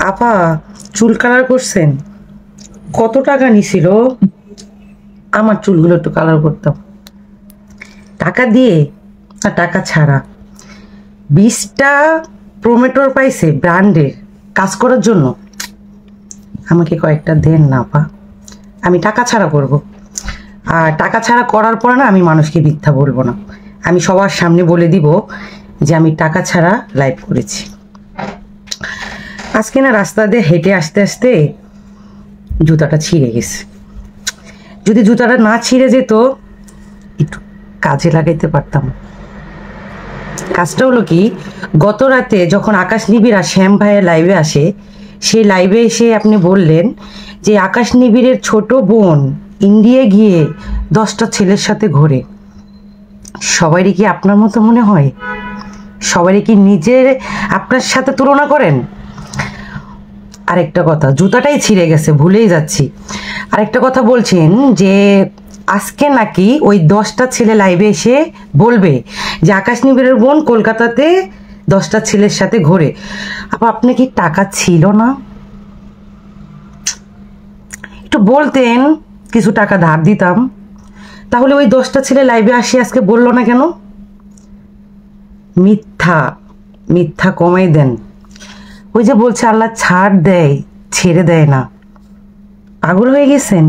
আপা চুল কালার করছেন? কত টাকা নিছিল? আমার চুলগুলো একটু কালার করতাম। টাকা দিয়ে না টাকা ছাড়া? 20টা প্রোমেটোর পাইছে ব্র্যান্ডের কাজ করার জন্য। আমাকে কয়েকটা দেন না আপা, আমি টাকা ছাড়া করব। আর টাকা ছাড়া করার পরে না আমি মানুষকে মিথ্যা বলবো না, আমি সবার সামনে বলে দিব যে আমি টাকা ছাড়া লাইভ করেছি। আজকে না রাস্তা দিয়ে হেঁটে আসতে আসতে জুতাটা ছিঁড়ে গেছে। যদি জুতাটা না ছিঁড়ে যেত একটু কাজে লাগাইতে পারতাম। কাজটা হলো কি, গত রাতে যখন আকাশ নিবিড় আর শ্যাম ভাইয়ের লাইভে আসে, সেই লাইভে এসে আপনি বললেন যে আকাশ নিবিড়ের ছোট বোন ইন্ডিয়া গিয়ে 10টা ছেলের সাথে ঘোরে। সবারই কি আপনার মতো মনে হয়? সবারই কি নিজের আপনার সাথে তুলনা করেন? আরেকটা কথা, জুতাটাই ছিঁড়ে গেছে, ভুলেই যাচ্ছি। আরেকটা কথা বলছেন যে আজকে নাকি ওই 10টা ছেলে লাইভে এসে বলবে যে আকাশ নিবিড়ের বোন কলকাতাতে 10টা ছেলের সাথে ঘোরে। আপনি কি টাকা ছিল না? একটু বলতেন, কিছু টাকা ধার দিতাম। তাহলে ওই 10টা ছেলে লাইভে আসি আজকে বললো না কেন? মিথ্যা মিথ্যা কমাই দেন। ওই যে বলছে আল্লাহ ছাড় দেয়, ছেড়ে দেয় না। পাগল হয়ে গেছেন?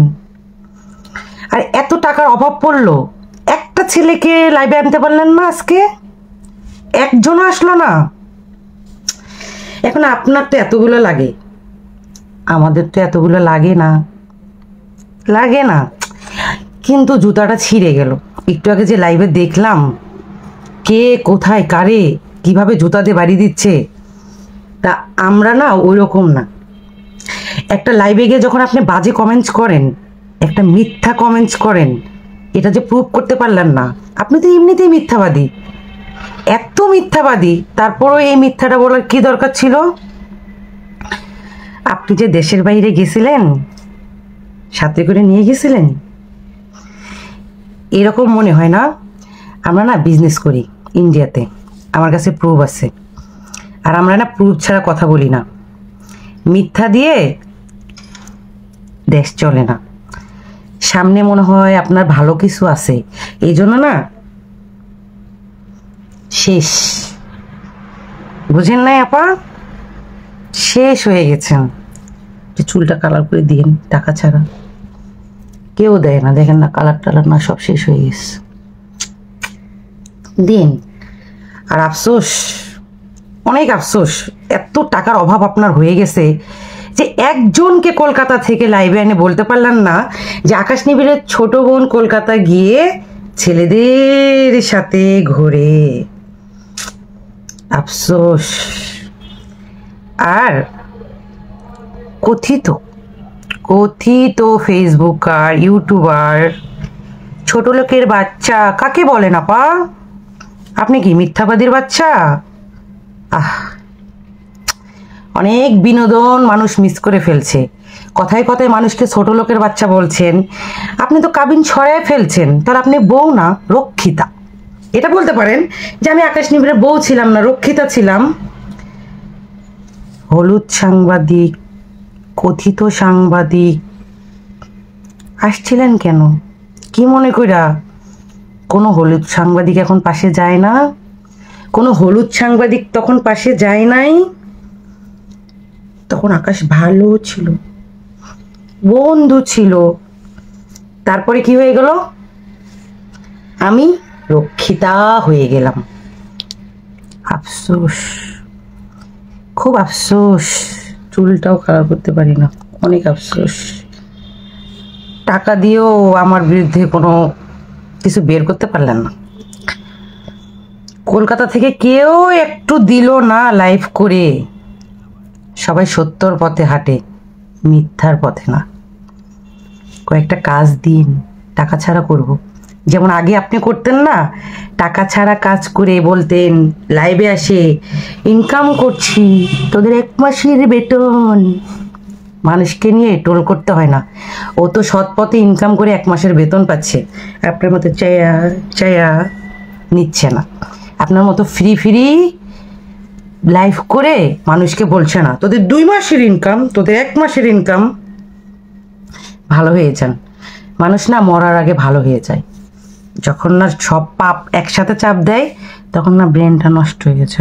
আর এত টাকার অভাব পড়লো, একটা ছেলেকে লাইভে আনতে পারলেন না আজকে? একজনও আসলো না। এখন আপনার তো এতগুলো লাগে, আমাদের তো এতগুলো লাগে না, লাগে না। কিন্তু জুতাটা ছিঁড়ে গেল। একটু আগে যে লাইভে দেখলাম কে কোথায় কারে কিভাবে জুতা দিয়ে বাড়ি দিচ্ছে, তা আমরা না ওই রকম না। একটা লাইভে গিয়ে যখন আপনি বাজে কমেন্টস করেন, একটা মিথ্যা কমেন্টস করেন, এটা যে প্রুভ করতে পারলেন না, আপনি তো এমনিতেই মিথ্যাবাদী। এত মিথ্যাবাদী, তারপরও এই মিথ্যাটা বলার কি দরকার ছিল? আপনি যে দেশের বাইরে গেছিলেন, সাথে করে নিয়ে গেছিলেন, এরকম মনে হয় না? আমরা না বিজনেস করি ইন্ডিয়াতে, আমার কাছে প্রুফ আছে। আর আমরা না প্রুফ ছাড়া কথা বলি না। মিথ্যা দিয়ে দেশ চলে না। সামনে মনে হয় আপনার ভালো কিছু আছে, এই জন্য না শেষ। বুঝেন নাই আপা? শেষ হয়ে গেছেন। যে চুলটা কালার করে দিন টাকা ছাড়া, কেউ দেয় না। দেখেন না, কালার টালার না সব শেষ হয়ে গেছে। দিন। আর আফসোস, অনেক আফসোস, এত টাকার অভাব আপনার হয়ে গেছে যে একজনকে কলকাতা থেকে লাইভে এনে বলতে পারলেন না যে আকাশ নিবিড়ের ছোট বোন কলকাতা গিয়ে ছেলেদের সাথে ঘোরে। আফসোস। আর কথিত কথিত ফেসবুকার, ইউটিউবার, ছোট লোকের বাচ্চা কাকে বলেন আপা? আপনি কি মিথ্যাবাদীর বাচ্চা? অনেক বিনোদন মানুষ মিস করে ফেলছে। কথায় কথায় মানুষকে ছোট লোকের বাচ্চা বলছেন। আপনি তো কাবিন ছড়ায় ফেলছেন। তাহলে আপনি বউ না, রক্ষিতা। এটা বলতে পারেন যে আমি আকাশ নিবিড়ের বউ ছিলাম না, রক্ষিতা ছিলাম। হলুদ সাংবাদিক, কথিত সাংবাদিক আসছিলেন কেন? কি মনে কইরা? কোনো হলুদ সাংবাদিক এখন পাশে যায় না? কোনো হলুদ সাংবাদিক তখন পাশে যায় নাই? তখন আকাশ ভালো ছিল, বন্ধু ছিল। তারপরে কি হয়ে গেল? আমি রক্ষিতা হয়ে গেলাম। আফসোস, খুব আফসোস। চুলটাও কালার করতে পারি না, অনেক আফসোস। টাকা দিয়েও আমার বিরুদ্ধে কোনো কিছু বের করতে পারলেন না। কলকাতা থেকে কেউ একটু দিল না লাইভ করে। সবাই সত্যর পথে হাঁটে, মিথ্যার পথে না। কয়েকটা কাজ দিন, টাকা ছাড়া করব। যেমন আগে আপনি করতেন না, টাকা ছাড়া কাজ করে বলতেন লাইভে আসে ইনকাম করছি, তোদের 1 মাসের বেতন। মানুষকে নিয়ে টোল করতে হয় না, ও তো সৎ পথে ইনকাম করে 1 মাসের বেতন পাচ্ছে। আপনার মতো চায়া চায়া নিচ্ছে না। আপনার মতো ফ্রি ফ্রি লাইভ করে মানুষকে বলছে না তোদের 2 মাসের ইনকাম, তোদের 1 মাসের ইনকাম, ভালো হয়ে যান। মানুষ না মরার আগে ভালো হয়ে যায়। যখন না সব পাপ একসাথে চাপ দেয় তখন না ব্রেনটা নষ্ট হয়ে গেছে।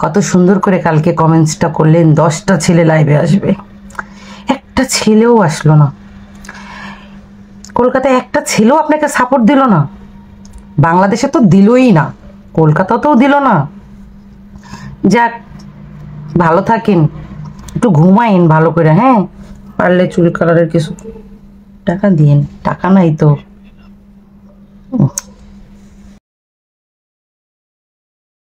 কত সুন্দর করে কালকে কমেন্টসটা করলেন, 10টা ছেলে লাইভে আসবে, একটা ছেলেও আসলো না। কলকাতায় একটা ছেলেও আপনাকে সাপোর্ট দিল না। বাংলাদেশে তো দিলই না, কলকাতাতেও দিল না। যাক, ভালো থাকেন, একটু ঘুমাইন ভালো করে। হ্যাঁ, পারলে চুল কালারের কিছু টাকা দিয়েন, টাকা নাই তো।